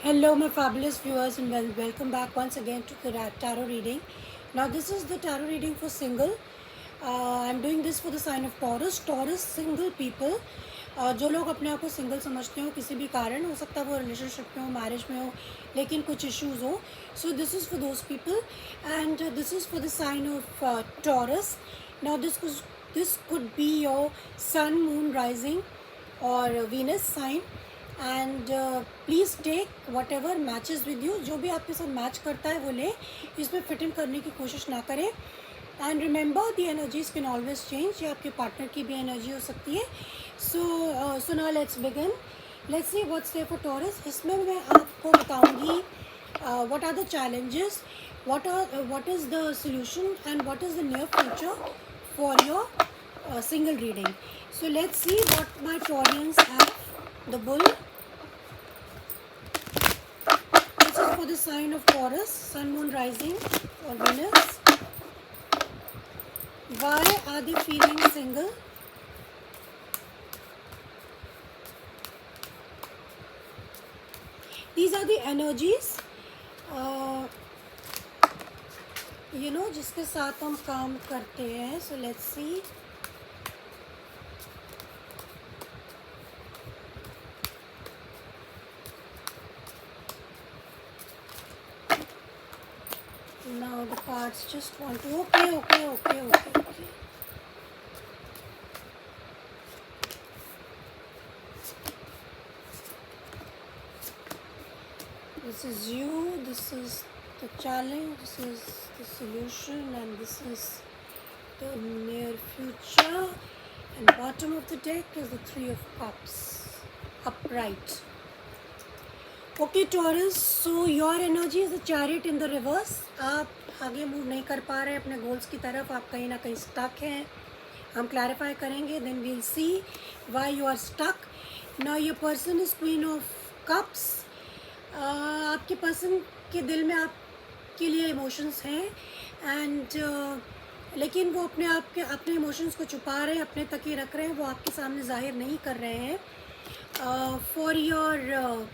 Hello, my fabulous viewers, and welcome back once again to the tarot reading. Now, this is the tarot reading for single. I'm doing this for the sign of Taurus. Taurus single people. जो लोग अपने आप को single समझते हो किसी भी कारण, हो सकता है वो रिलेशनशिप में हो, मैरिज में हो, लेकिन कुछ इश्यूज हो. So this is for those people and this is for the sign of Taurus. Now, this could be your sun, moon, rising or Venus sign. And please take whatever matches with you. जो भी आपके साथ match करता है वो ले, इसमें fit in करने की कोशिश ना करें. And remember the energies can always change. ये आपके पार्टनर की भी एनर्जी हो सकती है. So now let's begin. Let's see what's there for Taurus. इसमें मैं आपको बताऊंगी what are the challenges, what is the solution and what is the near future for your single reading. So let's see what my Taurians have. The bull. This is for the sign of Taurus, sun, moon, rising or Venus. Why are they feeling single? These are the energies जिसके साथ हम काम करते हैं. So let's see. Now the cards just want to okay. This is you, this is the challenge, this is the solution, and this is the near future. And bottom of the deck is the Three of Cups, upright. Okay Taurus, so your energy is the Chariot in the reverse. आप आगे move नहीं कर पा रहे अपने goals की तरफ, आप कहीं ना कहीं स्टक हैं. हम क्लैरिफाई करेंगे, then we'll see why you are stuck. Now your person is queen of cups. आपके पर्सन के दिल में आपके लिए इमोशंस हैं एंड लेकिन वो अपने इमोशंस को छुपा रहे हैं, अपने तक ही रख रहे हैं, वो आपके सामने जाहिर नहीं कर रहे हैं. For your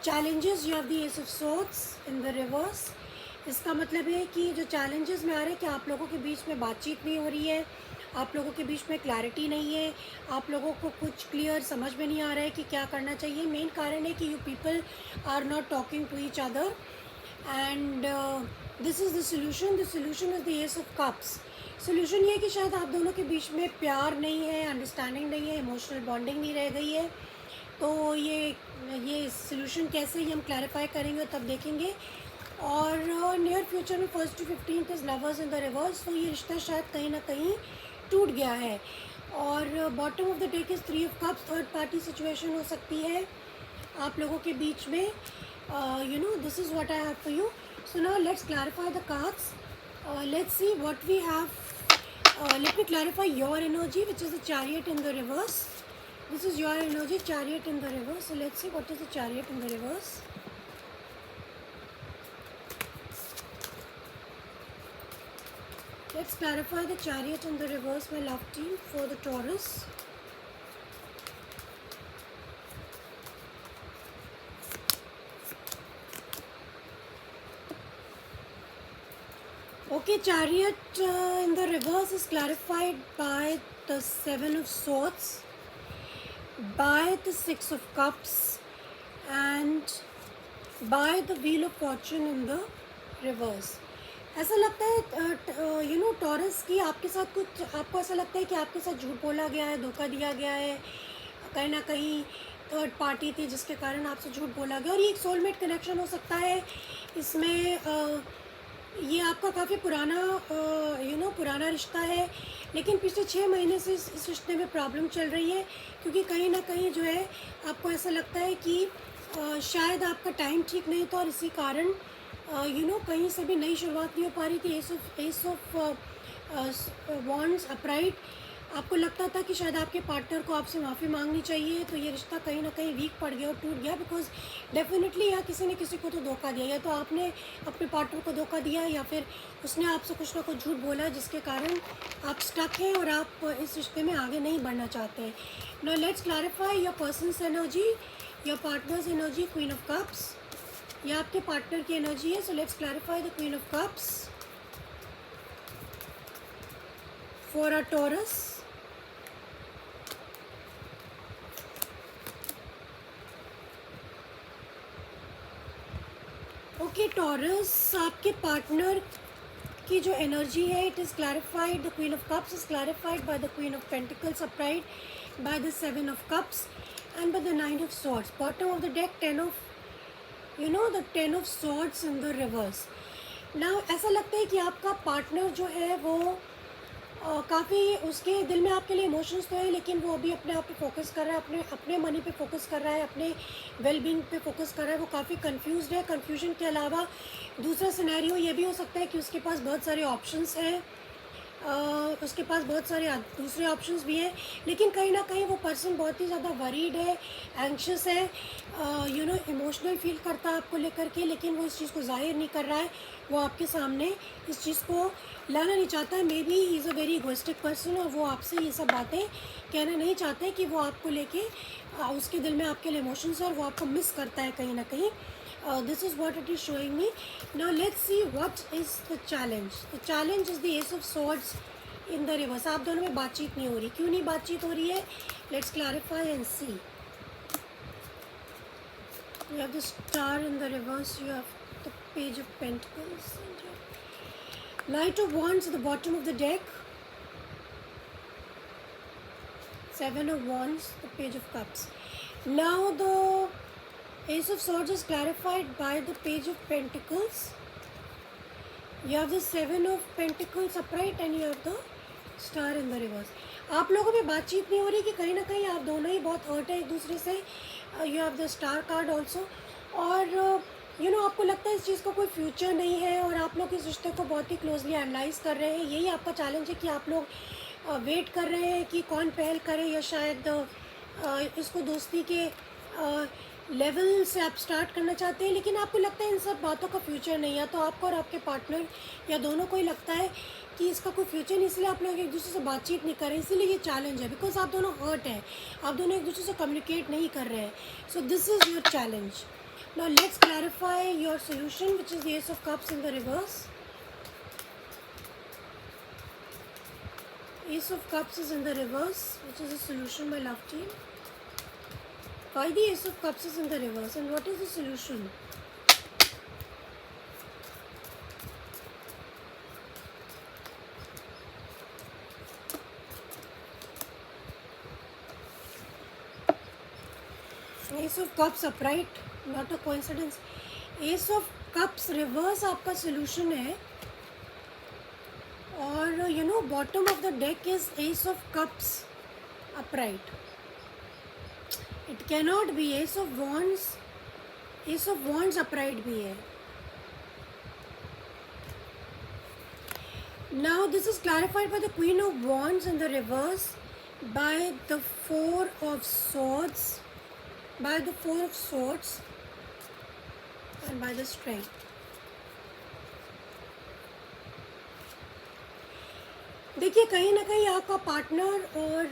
challenges you have the ace of swords in the reverse. इसका मतलब है कि जो चैलेंजेस में आ रहे हैं कि आप लोगों के बीच में बातचीत नहीं हो रही है, आप लोगों के बीच में क्लैरिटी नहीं है, आप लोगों को कुछ क्लियर समझ में नहीं आ रहा है कि क्या करना चाहिए. मेन कारण है कि you people are not talking to each other and this is the solution. The solution is the ace of cups. Solution ये है कि शायद आप दोनों के बीच में प्यार नहीं है, अंडरस्टैंडिंग नहीं है, इमोशनल बॉन्डिंग नहीं रह गई है. तो ये सोल्यूशन कैसे ही हम क्लैरिफाई करेंगे तब देखेंगे. और नियर फ्यूचर में 1st to 15th is lovers in the reverse. तो ये रिश्ता शायद कहीं ना कहीं टूट गया है. और bottom of the deck is 3 of Cups. Third party situation हो सकती है आप लोगों के बीच में. This is what I have for you. So now let's clarify the cards. Let's see what we have. Let me clarify your energy which is the Chariot in the reverse. This is your energy, Chariot in the reverse. So let's see what is the Chariot in the reverse. Let's clarify the Chariot in the reverse, my love team, for the Taurus. Okay, Chariot in the reverse is clarified by the 7 of Swords, by the 6 of Cups and by the Wheel of Fortune in the reverse. ऐसा लगता है taurus की आपके साथ कुछ, आपको ऐसा लगता है कि आपके साथ झूठ बोला गया है, धोखा दिया गया है, कहीं ना कहीं थर्ड पार्टी थी जिसके कारण आपसे झूठ बोला गया. और ये एक सोलमेट कनेक्शन हो सकता है. इसमें ये आपका काफ़ी पुराना रिश्ता है, लेकिन पिछले 6 महीने से इस रिश्ते में प्रॉब्लम चल रही है. क्योंकि कहीं ना कहीं जो है आपको ऐसा लगता है कि शायद आपका टाइम ठीक नहीं था और इसी कारण कहीं से भी नई शुरुआत नहीं हो पा रही थी. S of wands upright. आपको लगता था कि शायद आपके पार्टनर को आपसे माफ़ी मांगनी चाहिए. तो ये रिश्ता कहीं ना कहीं वीक पड़ गया और टूट गया. बिकॉज डेफिनेटली या किसी ने किसी को तो धोखा दिया, या तो आपने अपने पार्टनर को धोखा दिया या फिर उसने आपसे कुछ ना कुछ झूठ बोला जिसके कारण आप स्टक हैं और आप इस रिश्ते में आगे नहीं बढ़ना चाहते. Now let's clarify your persons energy. Your partners energy queen of cups, ये आपके पार्टनर की एनर्जी है. So let's clarify the queen of cups for a Taurus. Okay taurus, आपके पार्टनर की जो एनर्जी है, it is clarified. The queen of cups is clarified by the queen of pentacles upright, by the seven of cups and by the nine of swords. Bottom of the deck 10 of the 10 of swords in the reverse. Now ऐसा लगता है कि आपका partner जो है वो काफ़ी, उसके दिल में आपके लिए इमोशंस तो है, लेकिन वो अभी अपने आप पे फोकस कर रहा है, अपने मनी पे फोकस कर रहा है, अपने वेलबींग पे फोकस कर रहा है. वो काफ़ी कंफ्यूज्ड है. कंफ्यूजन के अलावा दूसरा सिनेरियो ये भी हो सकता है कि उसके पास बहुत सारे ऑप्शंस हैं, उसके पास बहुत सारे दूसरे ऑप्शंस भी हैं, लेकिन कहीं ना कहीं वो पर्सन बहुत ही ज़्यादा वरीड है, एंक्शस है, इमोशनल फील करता है आपको लेकर के, लेकिन वो इस चीज़ को जाहिर नहीं कर रहा है. वो आपके सामने इस चीज़ को लाना नहीं चाहता है. May be he is a very egoistic person, और वो आपसे ये सब बातें कहना नहीं चाहते कि वो आपको लेके उसके दिल में आपके लिए इमोशंस है और वो आपको मिस करता है कहीं ना कहीं. This is what it is showing me. Now let's see what is the challenge. The challenge is the Ace of Swords in the reverse. आप दोनों में बातचीत नहीं हो रही. क्यों नहीं बातचीत हो रही है? Let's clarify and see. You have the Star in the reverse. You have the Page of Pentacles. And you have Knight of Wands at the bottom of the deck. Seven of Wands, the Page of Cups. Now the Ace of Swords is clarified by the Page of Pentacles. You have the Seven of Pentacles upright and you have the Star in the reverse. आप लोगों में बातचीत नहीं हो रही कि कहीं ना कहीं आप दोनों ही बहुत हर्ट है एक दूसरे से. You have the Star card also. और आपको लगता है इस चीज़ का कोई फ्यूचर नहीं है और आप लोग इस रिश्ते को बहुत ही क्लोजली एनालाइज कर रहे हैं. यही आपका चैलेंज है कि आप लोग वेट कर रहे हैं कि कौन पहल करे, या शायद इसको दोस्ती के लेवल से आप स्टार्ट करना चाहते हैं, लेकिन आपको लगता है इन सब बातों का फ्यूचर नहीं है. तो आपको और आपके पार्टनर या दोनों को ही लगता है कि इसका कोई फ्यूचर नहीं, इसलिए आप लोग एक दूसरे से बातचीत नहीं कर रहे. इसीलिए ये चैलेंज है, बिकॉज आप दोनों हर्ट हैं, आप दोनों एक दूसरे से कम्युनिकेट नहीं कर रहे हैं. सो this is your challenge. Now let's clarify your solution which is the ace of cups in the reverse. Ace of Cups is in the reverse, which is a solution, my love team. Why the Ace of Cups is in the reverse and what is the solution? Ace of Cups upright, not a coincidence. Ace of Cups reverse आपका solution है. और bottom of the deck is Ace of Cups upright. It cannot be. Ace of Wands upright भी है. Now this is clarified by the Queen of Wands in the reverse, by the Four of Swords, and by the Strength. देखिए कहीं ना कहीं आपका partner और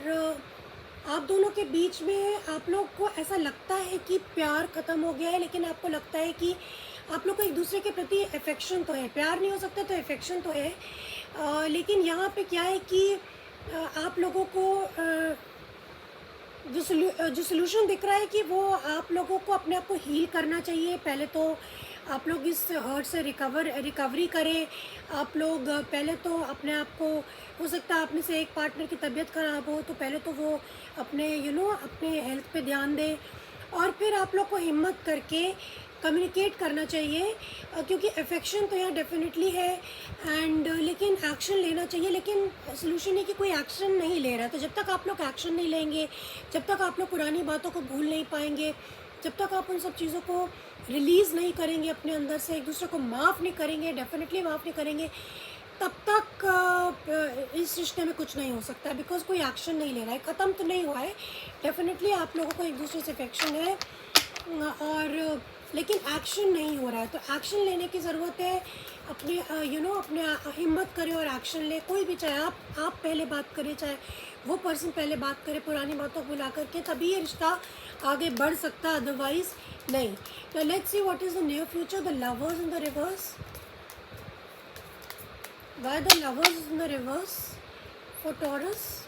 आप दोनों के बीच में आप लोग को ऐसा लगता है कि प्यार ख़त्म हो गया है, लेकिन आपको लगता है कि आप लोग को एक दूसरे के प्रति अफेक्शन तो है. प्यार नहीं हो सकता तो अफेक्शन तो है. लेकिन यहाँ पे क्या है कि आप लोगों को जो सोल्यूशन दिख रहा है कि वो आप लोगों को अपने आप को हील करना चाहिए. पहले तो आप लोग इस हर्ट से रिकवरी करें. आप लोग पहले तो अपने आप को, हो सकता है आप में से एक पार्टनर की तबीयत ख़राब हो तो पहले तो वो अपने अपने हेल्थ पे ध्यान दें, और फिर आप लोग को हिम्मत करके कम्युनिकेट करना चाहिए, क्योंकि अफेक्शन तो यहाँ डेफिनेटली है एंड लेकिन एक्शन लेना चाहिए. लेकिन सोल्यूशन है कि कोई एक्शन नहीं ले रहा. तो जब तक आप लोग एक्शन नहीं लेंगे, जब तक आप लोग पुरानी बातों को भूल नहीं पाएंगे, जब तक आप उन सब चीज़ों को रिलीज़ नहीं करेंगे अपने अंदर से, एक दूसरे को माफ़ नहीं करेंगे, डेफिनेटली माफ़ नहीं करेंगे, तब तक इस रिश्ते में कुछ नहीं हो सकता है. बिकॉज कोई एक्शन नहीं ले रहा है. ख़त्म तो नहीं हुआ है, डेफिनेटली आप लोगों को एक दूसरे से अफेक्शन है और लेकिन एक्शन नहीं हो रहा है। तो एक्शन लेने की ज़रूरत है। अपने अपने हिम्मत करें और एक्शन ले। कोई भी, चाहे आप पहले बात करें, चाहे वो पर्सन पहले बात करे, पुरानी बातों को भुला करके, तभी ये रिश्ता आगे बढ़ सकता है, अदरवाइज नहीं। तो let's see what is the near future. The lovers in the reverse. Why the lovers in the reverse for taurus?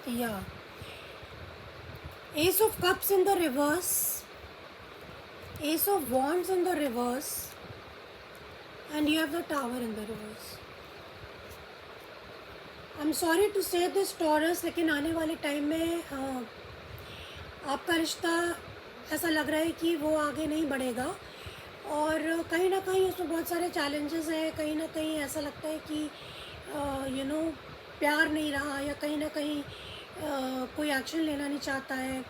Yeah. Ace of Cups in the reverse, Ace of Wands in the reverse, and you have the Tower in the reverse. I'm sorry to say this Taurus, लेकिन आने वाले time में आपका रिश्ता ऐसा लग रहा है कि वो आगे नहीं बढ़ेगा, और कहीं ना कहीं उसमें बहुत सारे चैलेंजेस हैं। कहीं ना कहीं ऐसा लगता है कि प्यार नहीं रहा, या कहीं ना कहीं कोई एक्शन लेना नहीं चाहता है,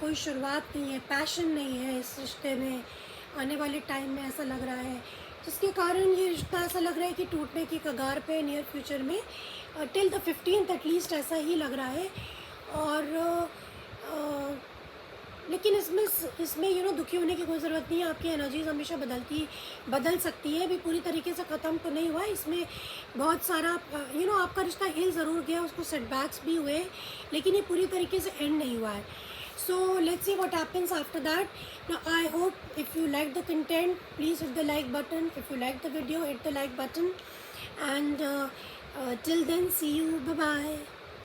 कोई शुरुआत नहीं है, पैशन नहीं है इस रिश्ते में। आने वाले टाइम में ऐसा लग रहा है, जिसके कारण ये रिश्ता ऐसा लग रहा है कि टूटने की कगार पे नियर फ्यूचर में, टिल द 15th एटलीस्ट ऐसा ही लग रहा है। और लेकिन इसमें दुखी होने की कोई ज़रूरत नहीं है। आपकी एनर्जीज हमेशा बदल सकती है। अभी पूरी तरीके से ख़त्म तो नहीं हुआ है। इसमें बहुत सारा आपका रिश्ता हिल ज़रूर गया, उसको सेटबैक्स भी हुए, लेकिन ये पूरी तरीके से एंड नहीं हुआ है। So let's see what happens after that. Now I hope if you like the content, please hit the like button. If you like the video, hit the like button, and till then, see you. Bye bye.